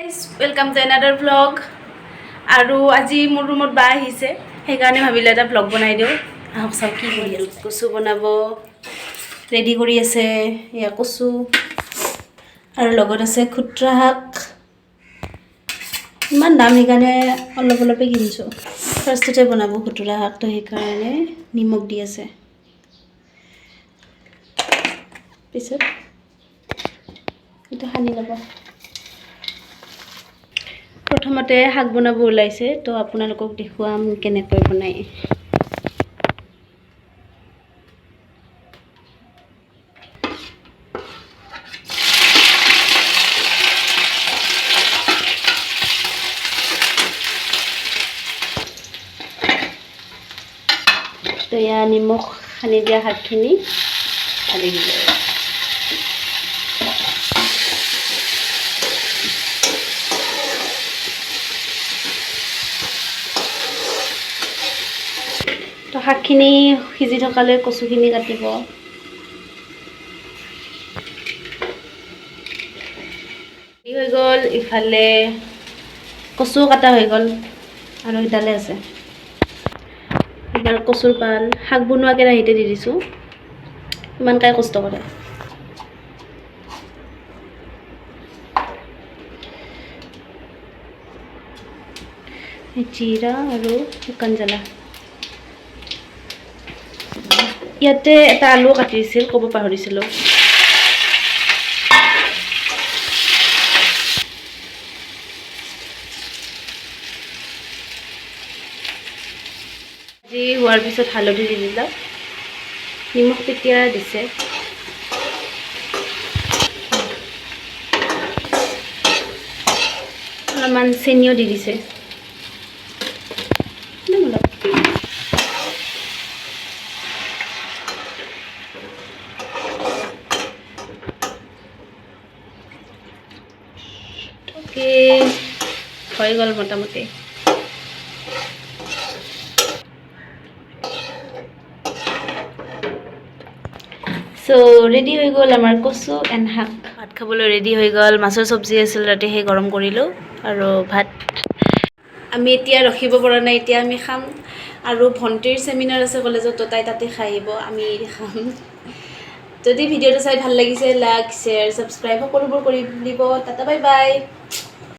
welcome to another vlog और आज मोर रूमत बा आहिसे हेकाने भाबिले एटा व्लॉग बनाई दिও आहक सब की करि আছে কচু বনাব ৰেডি কৰি আছে ইয়া কচু আৰু লগত আছে খুটৰা শাক ইমান দাম হেকানে অলপ অলপে কিনছো ফাৰ্ষ্টতে বনাব খুটৰা শাক তো হেকানে নিমখ দি আছে পিছত এটা হানি লব प्रथमते শাক বনাব ওলাইছে তো আপোনালোকক দেখুৱাম কেনেকৈ বনাই তো ইয়া নিমখ সানি দিয়া শাকখিনি ঢালি দিব তো শাকখিনি সিজি থকালে কচুখিনি কাটিব ই হৈ গল ইফালে কচু কাটা হৈ গল আৰু ইডালে আছে এবাৰ কচুৰ পাল শাক বনোৱা কেৰাহীতে দি দিছো ইমান কাই কষ্ট কৰে জিৰা আৰু শুকান জ্বালা ইয়াতে এটা আলু কাটিছিল কব পাহৰিছিলো যি হোৱাৰ পিছত হালধি দি দিলা নিমখ তেতিয়া দিছে অলপমান চেনিও দি দিছে হৈ গল মোটামুটি সো ৰেডি হৈ গল আমাৰ কচু এণ্ড শাক ভাত খাবলৈ ৰেডি হৈ গল মাছৰ চব্জি আছিল ৰাতি হে গৰম কৰিলো আৰু ভাত আমি এতিয়া ৰখিব পৰা নাই এতিয়া আমি খাম আৰু ভণ্টিৰ সেমিনাৰ আছে কলেজত তো তাই তাতে খাইব আমি খাম যদি ভিডিওটো চাই ভাল লাগিছে লাইক শেয়াৰ সাবস্ক্ৰাইব সকলোবোৰ কৰি দিব টাটা বাই বাই